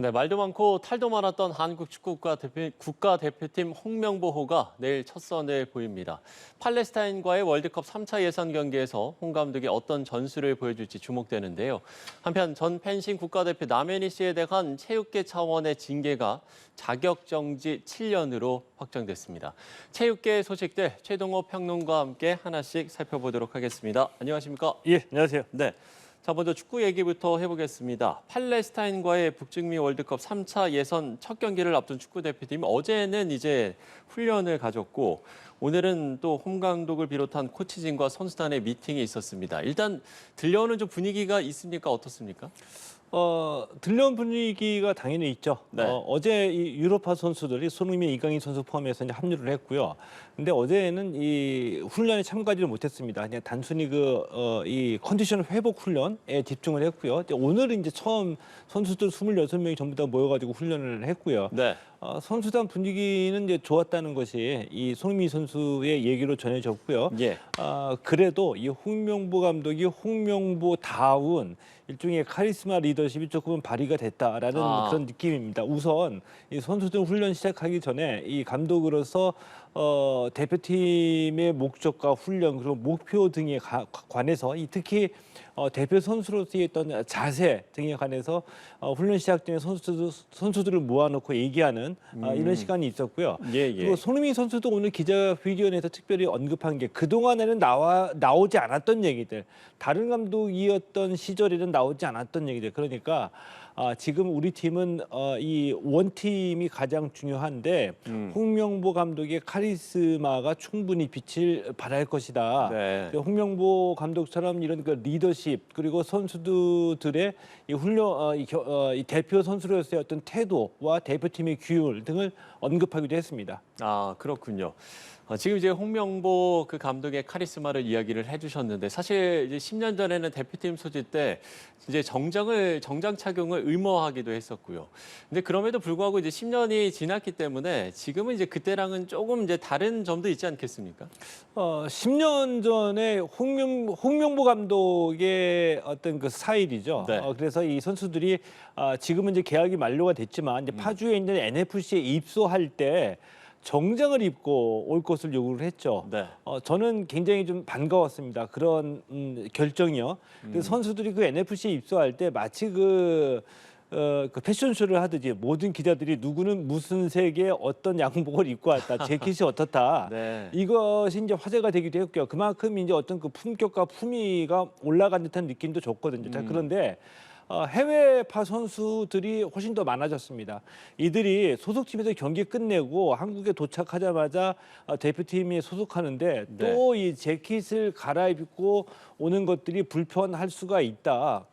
네, 말도 많고 탈도 많았던 한국 축구 국가대표팀 홍명보호가 내일 첫 선을 보입니다. 팔레스타인과의 월드컵 3차 예선 경기에서 홍 감독이 어떤 전술을 보여줄지 주목되는데요. 한편 전 펜싱 국가대표 남현희 씨에 대한 체육계 차원의 징계가 자격정지 7년으로 확정됐습니다. 체육계 소식들 최동호 평론가와 함께 하나씩 살펴보도록 하겠습니다. 안녕하십니까? 예, 안녕하세요. 네. 자, 먼저 축구 얘기부터 해보겠습니다. 팔레스타인과의 북중미 월드컵 3차 예선 첫 경기를 앞둔 축구대표팀 어제는 이제 훈련을 가졌고 오늘은 또 홍 감독을 비롯한 코치진과 선수단의 미팅이 있었습니다. 일단 들려오는 좀 분위기가 있습니까? 어떻습니까? 들려온 분위기가 당연히 있죠. 네. 어제 이 유럽파 선수들이 손흥민, 이강인 선수 포함해서 이제 합류를 했고요. 근데 어제는 이 훈련에 참가하지를 못했습니다. 그냥 단순히 이 컨디션 회복 훈련에 집중을 했고요. 이제 오늘은 이제 처음 선수들 26명이 전부 다 모여가지고 훈련을 했고요. 네. 선수단 분위기는 이제 좋았다는 것이 이 손흥민 선수의 얘기로 전해졌고요. 예. 그래도 이 홍명보 감독이 홍명보다운 일종의 카리스마 리더십이 조금은 발휘가 됐다라는 그런 느낌입니다. 우선 이 선수들 훈련 시작하기 전에 이 감독으로서 대표팀의 목적과 훈련 그리고 목표 등에 관해서 특히 대표 선수로서의 어떤 자세 등에 관해서 훈련 시작 전에 선수들을 모아놓고 얘기하는 이런 시간이 있었고요. 예. 그리고 손흥민 선수도 오늘 기자회견에서 특별히 언급한 게 그동안에는 나오지 않았던 얘기들, 다른 감독이었던 시절에는 나오지 않았던 얘기들. 그러니까 지금 우리 팀은 이 원팀이 가장 중요한데 홍명보 감독의 카리스마가 충분히 빛을 발할 것이다. 네. 홍명보 감독처럼 이런 그 리더십 그리고 선수들의 이 훈련 이 대표 선수로서의 어떤 태도와 대표팀의 규율 등을 언급하기도 했습니다. 그렇군요. 지금 이제 홍명보 그 감독의 카리스마를 이야기를 해주셨는데 사실 이제 10년 전에는 대표팀 소집 때 이제 정장 착용을 의무화하기도 했었고요. 근데 그럼에도 불구하고 이제 10년이 지났기 때문에 지금은 이제 그때랑은 조금 이제 다른 점도 있지 않겠습니까? 10년 전에 홍명보 감독의 어떤 그 스타일이죠. 네. 그래서 이 선수들이 지금은 이제 계약이 만료가 됐지만 이제 파주에 있는 NFC에 입소할 때 정장을 입고 올 것을 요구를 했죠. 네. 저는 굉장히 좀 반가웠습니다. 그런 결정이요. 그래서 선수들이 그 NFC에 입소할 때 마치 그 패션쇼를 하듯이 모든 기자들이 누구는 무슨 색의 어떤 양복을 입고 왔다, 재킷이 어떻다. 네. 이것이 이제 화제가 되기도 했고요. 그만큼 이제 어떤 그 품격과 품위가 올라간 듯한 느낌도 줬거든요. 자, 그런데 해외파 선수들이 훨씬 더 많아졌습니다. 이들이 소속팀에서 경기 끝내고 한국에 도착하자마자 대표팀에 소속하는데 네. 또 이 재킷을 갈아입고 오는 것들이 불편할 수가 있다.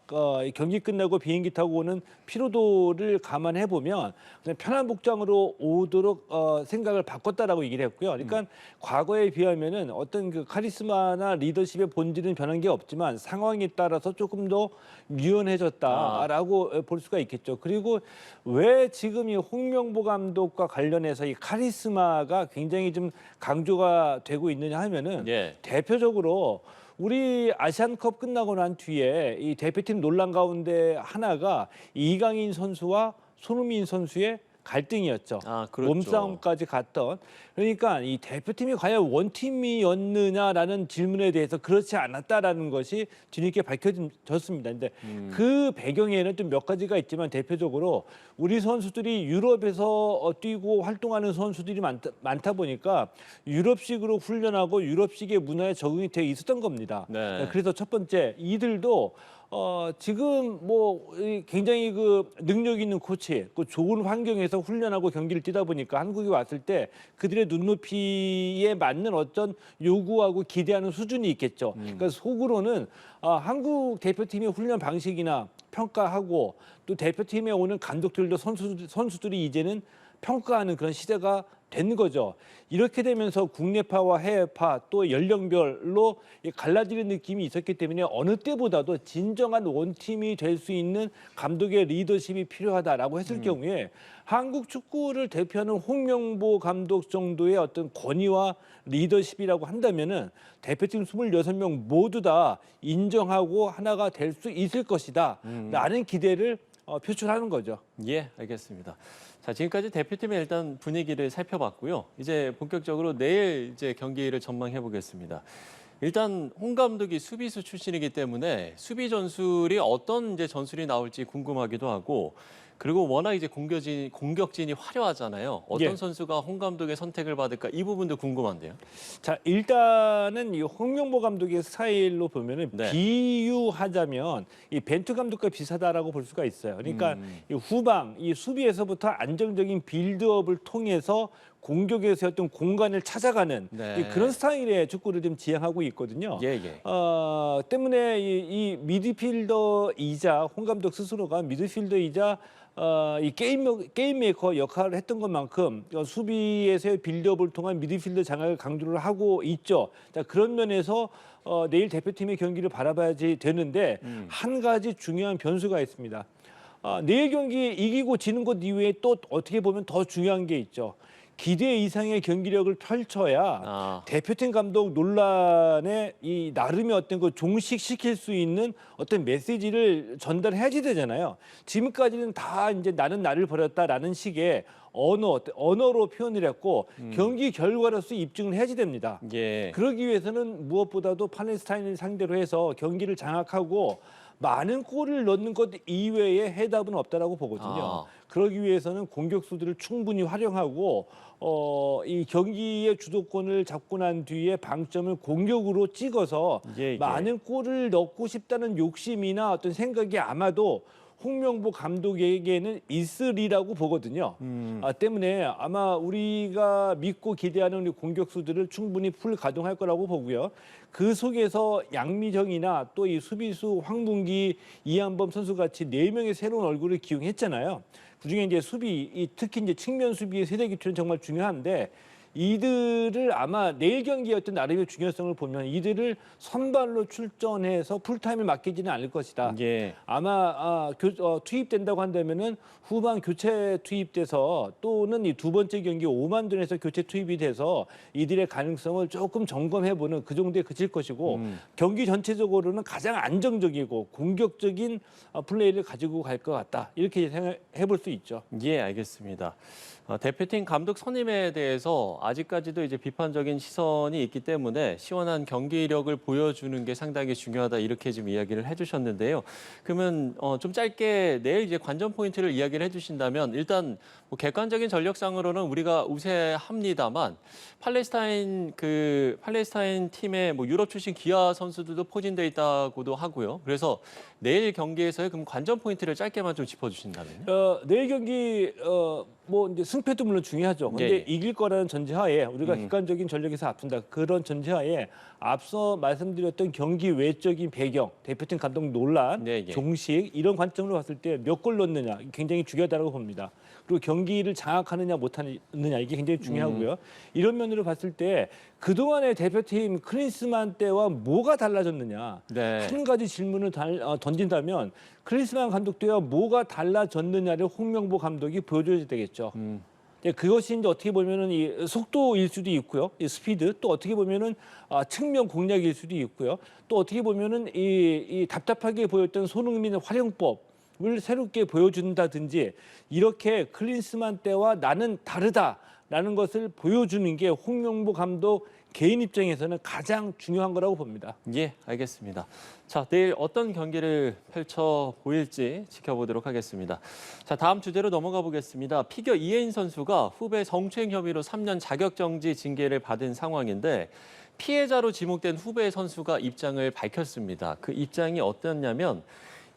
경기 끝나고 비행기 타고 오는 피로도를 감안해 보면 그냥 편한 복장으로 오도록 생각을 바꿨다라고 얘기를 했고요. 그러니까 과거에 비하면은 어떤 그 카리스마나 리더십의 본질은 변한 게 없지만 상황에 따라서 조금 더 유연해졌다라고 볼 수가 있겠죠. 그리고 왜 지금 이 홍명보 감독과 관련해서 이 카리스마가 굉장히 좀 강조가 되고 있느냐 하면은 예. 대표적으로 우리 아시안컵 끝나고 난 뒤에 이 대표팀 논란 가운데 하나가 이강인 선수와 손흥민 선수의 갈등이었죠. 그렇죠. 몸싸움까지 갔던. 그러니까 이 대표팀이 과연 원팀이었느냐라는 질문에 대해서 그렇지 않았다라는 것이 뒤늦게 밝혀졌습니다. 근데 그 배경에는 좀 몇 가지가 있지만 대표적으로 우리 선수들이 유럽에서 뛰고 활동하는 선수들이 많다 보니까 유럽식으로 훈련하고 유럽식의 문화에 적응이 돼 있었던 겁니다. 네. 그래서 첫 번째 이들도 지금 뭐 굉장히 그 능력 있는 코치, 그 좋은 환경에서 훈련하고 경기를 뛰다 보니까 한국에 왔을 때 그들의 눈높이에 맞는 어떤 요구하고 기대하는 수준이 있겠죠. 그러니까 속으로는 한국 대표팀의 훈련 방식이나 평가하고 또 대표팀에 오는 감독들도 선수들이 이제는 평가하는 그런 시대가 된 거죠. 이렇게 되면서 국내파와 해외파 또 연령별로 갈라지는 느낌이 있었기 때문에 어느 때보다도 진정한 원팀이 될 수 있는 감독의 리더십이 필요하다라고 했을 경우에 한국 축구를 대표하는 홍명보 감독 정도의 어떤 권위와 리더십이라고 한다면은 대표팀 26명 모두 다 인정하고 하나가 될 수 있을 것이다. 라는 기대를 표출하는 거죠. 예, 알겠습니다. 자, 지금까지 대표팀의 일단 분위기를 살펴봤고요. 이제 본격적으로 내일 이제 경기를 전망해 보겠습니다. 일단 홍 감독이 수비수 출신이기 때문에 수비 전술이 어떤 이제 전술이 나올지 궁금하기도 하고, 그리고 워낙 이제 공격진이 화려하잖아요. 어떤 예. 선수가 홍 감독의 선택을 받을까, 이 부분도 궁금한데요. 자, 일단은 이 홍명보 감독의 스타일로 보면은 네. 비유하자면 이 벤투 감독과 비슷하다라고 볼 수가 있어요. 그러니까 이 후방, 이 수비에서부터 안정적인 빌드업을 통해서 공격에서 어떤 공간을 찾아가는 네. 그런 스타일의 축구를 좀 지향하고 있거든요. 예, 예. 때문에 이 미드필더이자 홍 감독 스스로가 미드필더이자 이 게임 메이커 역할을 했던 것만큼 수비에서의 빌드업을 통한 미드필더 장악을 강조를 하고 있죠. 자, 그런 면에서 내일 대표팀의 경기를 바라봐야지 되는데 한 가지 중요한 변수가 있습니다. 내일 경기 이기고 지는 것 이외에 또 어떻게 보면 더 중요한 게 있죠. 기대 이상의 경기력을 펼쳐야 대표팀 감독 논란에 이 나름의 어떤 그 종식시킬 수 있는 어떤 메시지를 전달해야지 되잖아요. 지금까지는 다 이제 나는 나를 버렸다라는 식의 언어로 표현을 했고 경기 결과로서 입증을 해야지 됩니다. 예. 그러기 위해서는 무엇보다도 팔레스타인을 상대로 해서 경기를 장악하고 많은 골을 넣는 것 이외에 해답은 없다라고 보거든요. 그러기 위해서는 공격수들을 충분히 활용하고 이 경기의 주도권을 잡고 난 뒤에 방점을 공격으로 찍어서 예. 많은 골을 넣고 싶다는 욕심이나 어떤 생각이 아마도 홍명보 감독에게는 있으리라고 보거든요. 때문에 아마 우리가 믿고 기대하는 우리 공격수들을 충분히 풀 가동할 거라고 보고요. 그 속에서 양미정이나 또 이 수비수 황문기, 이한범 선수 같이 4명의 새로운 얼굴을 기용했잖아요. 그중에 이제 특히 이제 측면 수비의 세대 기초는 정말 중요한데 이들을 아마 내일 경기의 어떤 나름의 중요성을 보면 이들을 선발로 출전해서 풀타임을 맡기지는 않을 것이다. 예. 아마 투입된다고 한다면은 후반 교체 투입돼서 또는 이 두 번째 경기 오만돈에서 교체 투입이 돼서 이들의 가능성을 조금 점검해보는 그 정도에 그칠 것이고 경기 전체적으로는 가장 안정적이고 공격적인 플레이를 가지고 갈 것 같다. 이렇게 생각해볼 수 있죠. 예, 알겠습니다. 대표팀 감독 선임에 대해서 아직까지도 이제 비판적인 시선이 있기 때문에 시원한 경기력을 보여주는 게 상당히 중요하다, 이렇게 지금 이야기를 해주셨는데요. 그러면 좀 짧게 내일 이제 관전 포인트를 이야기를 해주신다면, 일단 뭐 객관적인 전력상으로는 우리가 우세합니다만 팔레스타인 팀의 뭐 유럽 출신 기아 선수들도 포진돼 있다고도 하고요. 그래서 내일 경기에서의 그럼 관전 포인트를 짧게만 좀 짚어주신다면요. 내일 경기 뭐 이제 승패도 물론 중요하죠. 근데 예. 이길 거라는 전제하에 우리가 객관적인 전력에서 앞선다. 그런 전제하에 앞서 말씀드렸던 경기 외적인 배경, 대표팀 감독 논란, 예. 종식 이런 관점으로 봤을 때 몇 골 넣느냐 굉장히 중요하다고 봅니다. 그리고 경기를 장악하느냐 못하느냐 이게 굉장히 중요하고요. 이런 면으로 봤을 때 그동안의 대표팀 클린스만 때와 뭐가 달라졌느냐. 네. 한 가지 질문을 던진다면 클린스만 감독 때와 뭐가 달라졌느냐를 홍명보 감독이 보여줘야 되겠죠. 그것이 이제 어떻게 보면은 이 속도일 수도 있고요, 이 스피드, 또 어떻게 보면은 측면 공략일 수도 있고요, 또 어떻게 보면은 이 답답하게 보였던 손흥민의 활용법을 새롭게 보여준다든지 이렇게 클린스만 때와 나는 다르다라는 것을 보여주는 게 홍명보 감독 개인 입장에서는 가장 중요한 거라고 봅니다. 예, 알겠습니다. 자, 내일 어떤 경기를 펼쳐 보일지 지켜보도록 하겠습니다. 자, 다음 주제로 넘어가 보겠습니다. 피겨 이혜인 선수가 후배 성추행 혐의로 3년 자격정지 징계를 받은 상황인데 피해자로 지목된 후배 선수가 입장을 밝혔습니다. 그 입장이 어땠냐면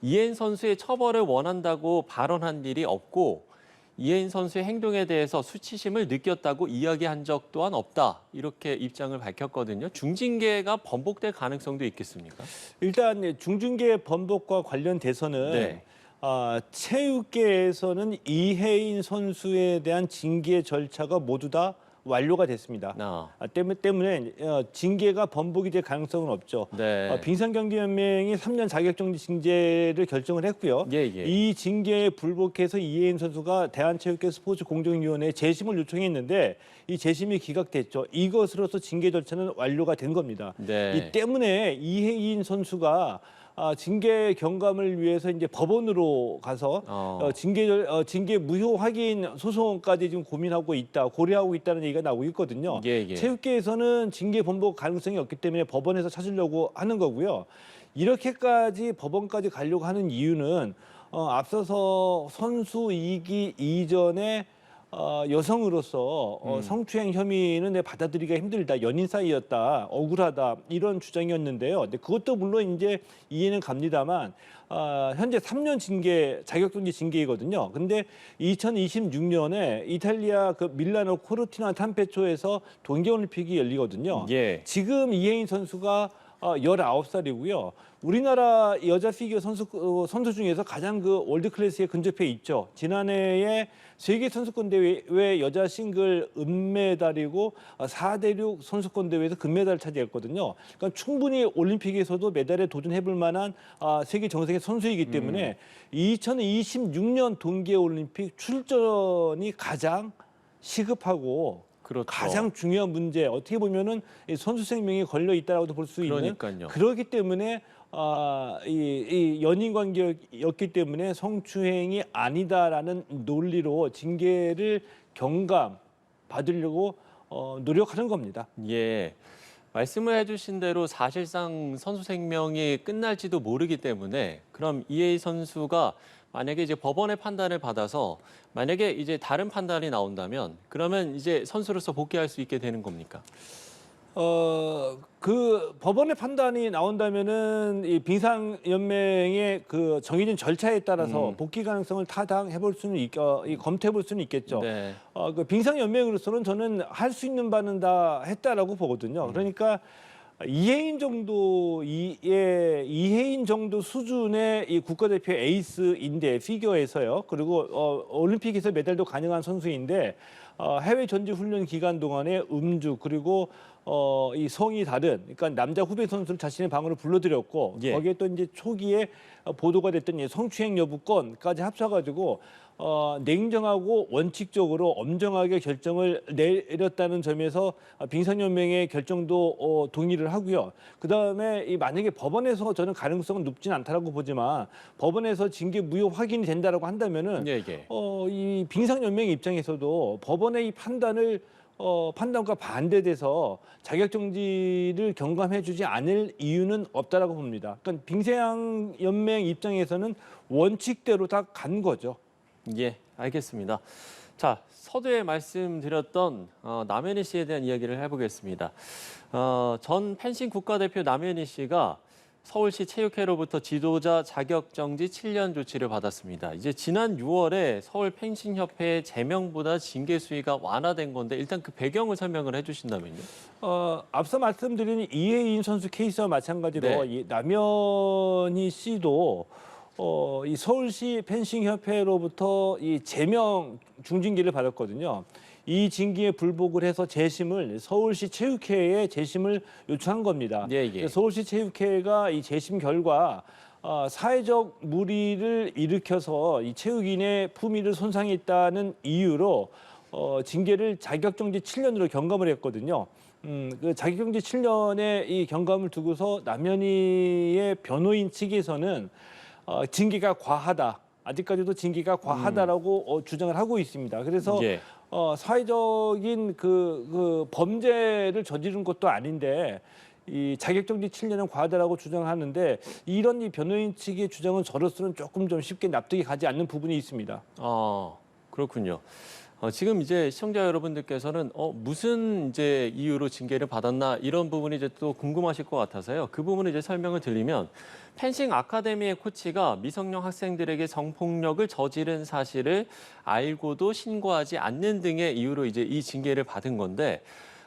이혜인 선수의 처벌을 원한다고 발언한 일이 없고 이혜인 선수의 행동에 대해서 수치심을 느꼈다고 이야기한 적 또한 없다, 이렇게 입장을 밝혔거든요. 중징계가 번복될 가능성도 있겠습니까? 일단 중징계 번복과 관련돼서는 네. 체육계에서는 이혜인 선수에 대한 징계 절차가 모두 다 완료가 됐습니다. 때문에 징계가 번복이 될 가능성은 없죠. 네. 빙상경기연맹이 3년 자격정지 징계를 결정을 했고요. 예. 이 징계에 불복해서 이혜인 선수가 대한체육회 스포츠공정위원회에 재심을 요청했는데 이 재심이 기각됐죠. 이것으로서 징계 절차는 완료가 된 겁니다. 네. 이 때문에 이혜인 선수가 징계 경감을 위해서 이제 법원으로 가서 징계 무효 확인 소송까지 지금 고려하고 있다는 얘기가 나오고 있거든요. 예, 예. 체육계에서는 징계 번복 가능성이 없기 때문에 법원에서 찾으려고 하는 거고요. 이렇게까지 법원까지 가려고 하는 이유는 앞서서 선수 이기 이전에 여성으로서 성추행 혐의는 받아들이기가 힘들다, 연인 사이였다, 억울하다 이런 주장이었는데요. 근데 그것도 물론 이제 이해는 갑니다만 현재 3년 자격정지 징계이거든요. 근데 2026년에 이탈리아 그 밀라노 코르티나 탄페초에서 동계올림픽이 열리거든요. 예. 지금 이혜인 선수가 19살이고요. 우리나라 여자 피겨 선수 중에서 가장 그 월드 클래스에 근접해 있죠. 지난해에 세계 선수권 대회 여자 싱글 은메달이고 4대륙 선수권 대회에서 금메달을 차지했거든요. 그러니까 충분히 올림픽에서도 메달에 도전해볼 만한 세계 정상의 선수이기 때문에 2026년 동계올림픽 출전이 가장 시급하고 그렇죠. 가장 중요한 문제, 어떻게 보면은 이 선수 생명이 걸려 있다라고도 볼 수 있는. 그러니까요. 그렇기 때문에 이 연인 관계였기 때문에 성추행이 아니다라는 논리로 징계를 경감 받으려고 노력하는 겁니다. 예. 말씀을 해주신 대로 사실상 선수 생명이 끝날지도 모르기 때문에 그럼 이혜희 선수가 만약에 이제 법원의 판단을 받아서 만약에 이제 다른 판단이 나온다면 그러면 이제 선수로서 복귀할 수 있게 되는 겁니까? 그 법원의 판단이 나온다면은 이 빙상연맹의 그 정해진 절차에 따라서 복귀 가능성을 타당해볼 수는 검토해볼 수는 있겠죠. 네. 그 빙상연맹으로서는 저는 할 수 있는 바는 다 했다라고 보거든요. 그러니까 이혜인 정도 수준의 이 국가대표 에이스인데 피겨에서요. 그리고 올림픽에서 메달도 가능한 선수인데 해외 전지 훈련 기간 동안에 음주 그리고 이 성이 다른, 그러니까 남자 후배 선수를 자신의 방으로 불러들였고 예. 거기에 또 이제 초기에 보도가 됐던 이 성추행 여부 건까지 합쳐가지고 냉정하고 원칙적으로 엄정하게 결정을 내렸다는 점에서 빙상연맹의 결정도 동의를 하고요. 그다음에 이 만약에 법원에서 저는 가능성은 높진 않다라고 보지만 법원에서 징계 무효 확인이 된다라고 한다면은 예, 예. 이 빙상연맹 입장에서도 법원의 이 판단과 반대돼서 자격정지를 경감해주지 않을 이유는 없다라고 봅니다. 그러니까 빙상연맹 입장에서는 원칙대로 다 간 거죠. 예, 알겠습니다. 자, 서두에 말씀드렸던 남현희 씨에 대한 이야기를 해보겠습니다. 전 펜싱 국가대표 남현희 씨가 서울시 체육회로부터 지도자 자격정지 7년 조치를 받았습니다. 이제 지난 6월에 서울 펜싱협회의 제명보다 징계 수위가 완화된 건데 일단 그 배경을 설명을 해주신다면요. 앞서 말씀드린 이혜인 선수 케이스와 마찬가지로 네. 이 남현희 씨도 이 서울시 펜싱협회로부터 이 제명 중징계를 받았거든요. 이 징계에 불복을 해서 재심을 서울시 체육회에 재심을 요청한 겁니다. 예, 예. 서울시 체육회가 이 재심 결과 사회적 물의를 일으켜서 이 체육인의 품위를 손상했다는 이유로 징계를 자격정지 7년으로 경감을 했거든요. 그 자격정지 7년의 이 경감을 두고서 남현희의 변호인 측에서는 징계가 과하다. 아직까지도 징계가 과하다라고 주장을 하고 있습니다. 그래서 예. 사회적인 그 범죄를 저지른 것도 아닌데 이 자격정지 7년은 과하다라고 주장하는데 이런 이 변호인 측의 주장은 저로서는 조금 좀 쉽게 납득이 가지 않는 부분이 있습니다. 그렇군요. 지금 이제 시청자 여러분들께서는 무슨 이제 이유로 징계를 받았나 이런 부분이 이제 또 궁금하실 것 같아서요. 그 부분을 이제 설명을 드리면 펜싱 아카데미의 코치가 미성년 학생들에게 성폭력을 저지른 사실을 알고도 신고하지 않는 등의 이유로 이제 이 징계를 받은 건데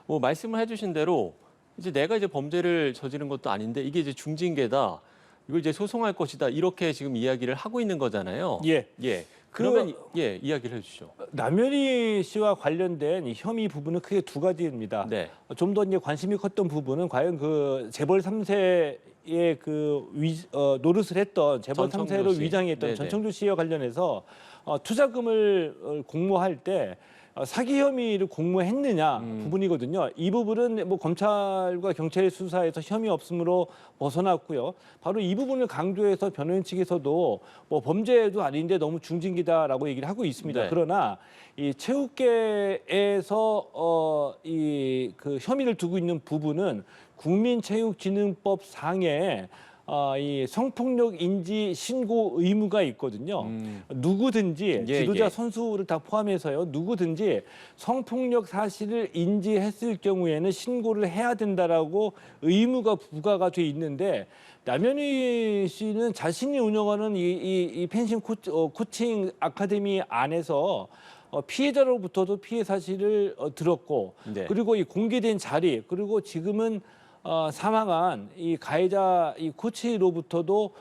뭐 말씀을 해주신 대로 이제 내가 이제 범죄를 저지른 것도 아닌데 이게 이제 중징계다. 이걸 이제 소송할 것이다. 이렇게 지금 이야기를 하고 있는 거잖아요. 예. 예. 그러면 이야기를 해주시죠. 남현희 씨와 관련된 이 혐의 부분은 크게 두 가지입니다. 네. 좀 더 이제 관심이 컸던 부분은 과연 그 재벌 3세의 그 노릇을 했던 재벌 전청조 3세로 씨. 위장했던 네네. 전청조 씨와 관련해서 투자금을 공모할 때 사기 혐의를 공모했느냐 부분이거든요. 이 부분은 뭐 검찰과 경찰의 수사에서 혐의 없음으로 벗어났고요. 바로 이 부분을 강조해서 변호인 측에서도 뭐 범죄도 아닌데 너무 중징계다라고 얘기를 하고 있습니다. 네. 그러나 이 체육계에서 이 그 혐의를 두고 있는 부분은 국민체육진흥법 상에 이 성폭력 인지 신고 의무가 있거든요. 누구든지 예, 지도자 예. 선수를 다 포함해서요. 누구든지 성폭력 사실을 인지했을 경우에는 신고를 해야 된다라고 의무가 부과가 돼 있는데 남현희 씨는 자신이 운영하는 이 펜싱 코칭 아카데미 안에서 피해자로부터도 피해 사실을 들었고 네. 그리고 이 공개된 자리 그리고 지금은 사망한 이 가해자 이 코치로부터도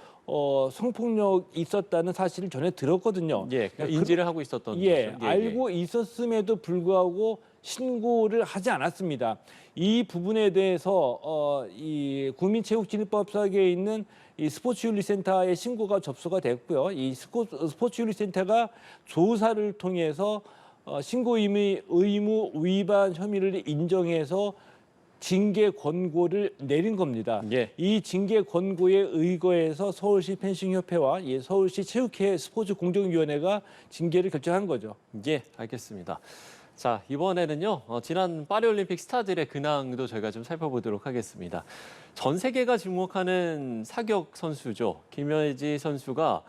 성폭력 있었다는 사실을 전해 들었거든요. 예, 인지를 하고 있었던 예, 거죠. 알고 있었음에도 불구하고 신고를 하지 않았습니다. 이 부분에 대해서 이 국민체육진흥법상에 있는 이 스포츠윤리센터의 신고가 접수가 됐고요. 이 스포츠윤리센터가 조사를 통해서 신고 의무 위반 혐의를 인정해서 징계 권고를 내린 겁니다. 예. 이 징계 권고에 의거해서 서울시 펜싱협회와 서울시 체육회 스포츠공정위원회가 징계를 결정한 거죠. 예, 알겠습니다. 자, 이번에는요. 지난 파리올림픽 스타들의 근황도 저희가 좀 살펴보도록 하겠습니다. 전 세계가 주목하는 사격 선수죠. 김여지 선수가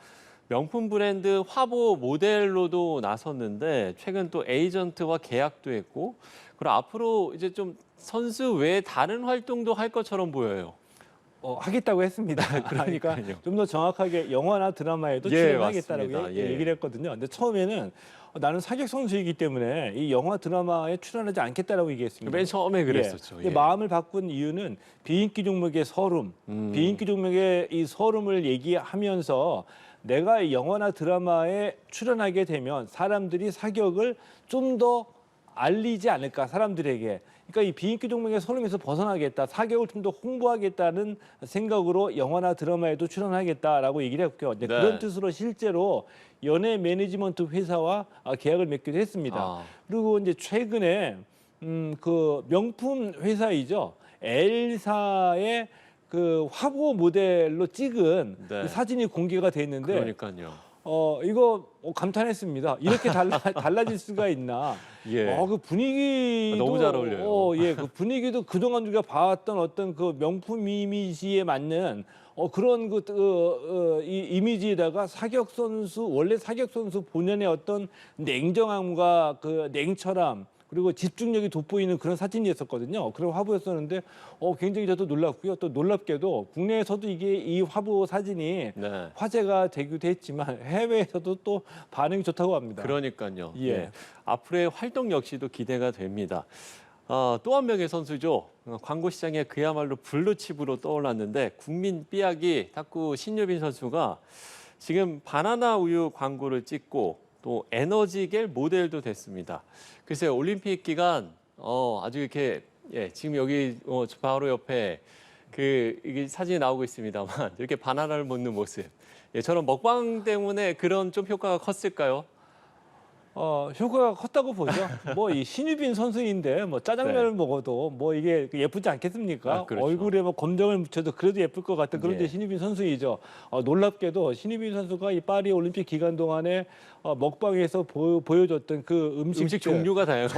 명품 브랜드 화보 모델로도 나섰는데 최근 또 에이전트와 계약도 했고 그리고 앞으로 이제 좀 선수 외에 다른 활동도 할 것처럼 보여요. 하겠다고 했습니다. 그러니까 그러니까요. 좀 더 정확하게 영화나 드라마에도 예, 출연하겠다라고 맞습니다. 예. 얘기를 했거든요. 근데 처음에는 나는 사격 선수이기 때문에 이 영화 드라마에 출연하지 않겠다라고 얘기했습니다. 맨 처음에 그랬었죠. 근데 예. 마음을 바꾼 이유는 비인기 종목의 서름, 비인기 종목의 이 서름을 얘기하면서 내가 이 영화나 드라마에 출연하게 되면 사람들이 사격을 좀 더 알리지 않을까 사람들에게. 그러니까 이 비인기 종목의 서름에서 벗어나겠다, 사격을 좀 더 홍보하겠다는 생각으로 영화나 드라마에도 출연하겠다라고 얘기를 했고요. 네. 그런 뜻으로 실제로 연예 매니지먼트 회사와 계약을 맺기도 했습니다. 아. 그리고 이제 최근에 그 명품 회사이죠. L사의 그 화보 모델로 찍은 네. 그 사진이 공개가 됐는데 그러니까요. 이거 감탄했습니다. 이렇게 달라질 수가 있나? 예. 그 분위기도 너무 잘 어울려요. 예, 그 분위기도 그동안 우리가 봐왔던 어떤 그 명품 이미지에 맞는 그런 이 이미지에다가 사격 선수 원래 사격 선수 본연의 어떤 냉정함과 그 냉철함 그리고 집중력이 돋보이는 그런 사진이었었거든요. 그런 화보였었는데 굉장히 저도 놀랐고요. 또 놀랍게도 국내에서도 이 화보 사진이 네. 화제가 되기도 했지만 해외에서도 또 반응이 좋다고 합니다. 그러니까요. 예. 예. 앞으로의 활동 역시도 기대가 됩니다. 또 한 명의 선수죠. 광고 시장에 그야말로 블루칩으로 떠올랐는데 국민 삐약이 탁구 신유빈 선수가 지금 바나나 우유 광고를 찍고 또 에너지겔 모델도 됐습니다. 글쎄요, 올림픽 기간 아주 이렇게 지금 여기 바로 옆에 이게 사진이 나오고 있습니다만 이렇게 바나나를 먹는 모습. 저런 먹방 때문에 그런 좀 효과가 컸을까요? 효과가 컸다고 보죠. 뭐 이 신유빈 선수인데 뭐 짜장면을 네. 먹어도 뭐 이게 예쁘지 않겠습니까? 그렇죠. 얼굴에 뭐 검정을 묻혀도 그래도 예쁠 것 같은 그런 예. 신유빈 선수이죠. 놀랍게도 신유빈 선수가 이 파리 올림픽 기간 동안에 먹방에서 보여줬던 그 음식 종류가 다양해요.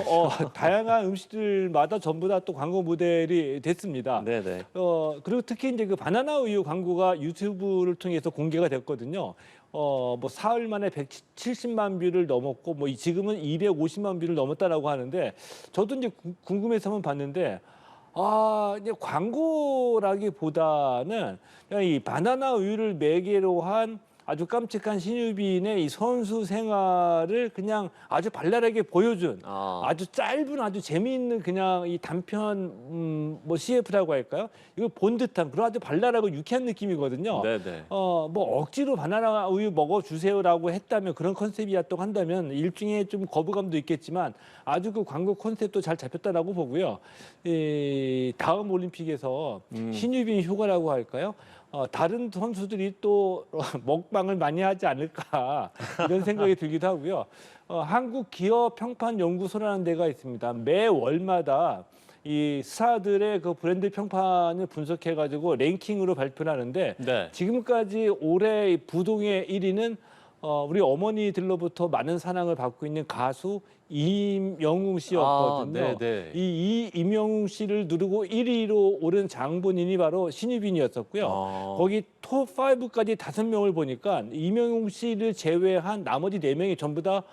다양한 음식들마다 전부 다 또 광고 모델이 됐습니다. 네네. 그리고 특히 이제 그 바나나 우유 광고가 유튜브를 통해서 공개가 됐거든요. 뭐 사흘 만에 170만 뷰를 넘었고 뭐 지금은 250만 뷰를 넘었다라고 하는데 저도 이제 궁금해서 한번 봤는데 이제 광고라기보다는 그냥 이 바나나 우유를 매개로 한 아주 깜찍한 신유빈의 이 선수 생활을 그냥 아주 발랄하게 보여준 아주 짧은 아주 재미있는 그냥 이 단편 뭐 CF라고 할까요? 이거 본 듯한 그런 아주 발랄하고 유쾌한 느낌이거든요. 네네. 뭐 억지로 바나나 우유 먹어 주세요라고 했다면 그런 컨셉이었다고 한다면 일종의 좀 거부감도 있겠지만 아주 그 광고 컨셉도 잘 잡혔다라고 보고요. 이 다음 올림픽에서 신유빈 효과라고 할까요? 다른 선수들이 또 먹방을 많이 하지 않을까 이런 생각이 들기도 하고요. 한국 기업 평판 연구소라는 데가 있습니다. 매 월마다 이 스타들의 그 브랜드 평판을 분석해가지고 랭킹으로 발표를 하는데 네. 지금까지 올해 부동의 1위는 우리 어머니들로부터 많은 사랑을 받고 있는 가수 임영웅 씨였거든요. 아, 네네. 이 임영웅 씨를 누르고 1위로 오른 장본인이 바로 신유빈이었었고요. 거기 톱 5까지 5명을 보니까 임영웅 씨를 제외한 나머지 4명이 전부 다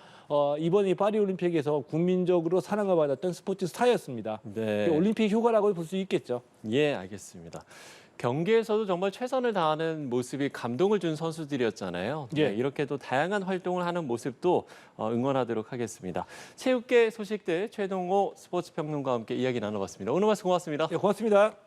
이번 파리 올림픽에서 국민적으로 사랑을 받았던 스포츠 스타였습니다. 네. 올림픽 효과라고 볼 수 있겠죠. 예, 알겠습니다. 경기에서도 정말 최선을 다하는 모습이 감동을 준 선수들이었잖아요. 예. 네, 이렇게 또 다양한 활동을 하는 모습도 응원하도록 하겠습니다. 체육계 소식들 최동호 스포츠 평론가와 함께 이야기 나눠봤습니다. 오늘 말씀 고맙습니다. 예, 고맙습니다.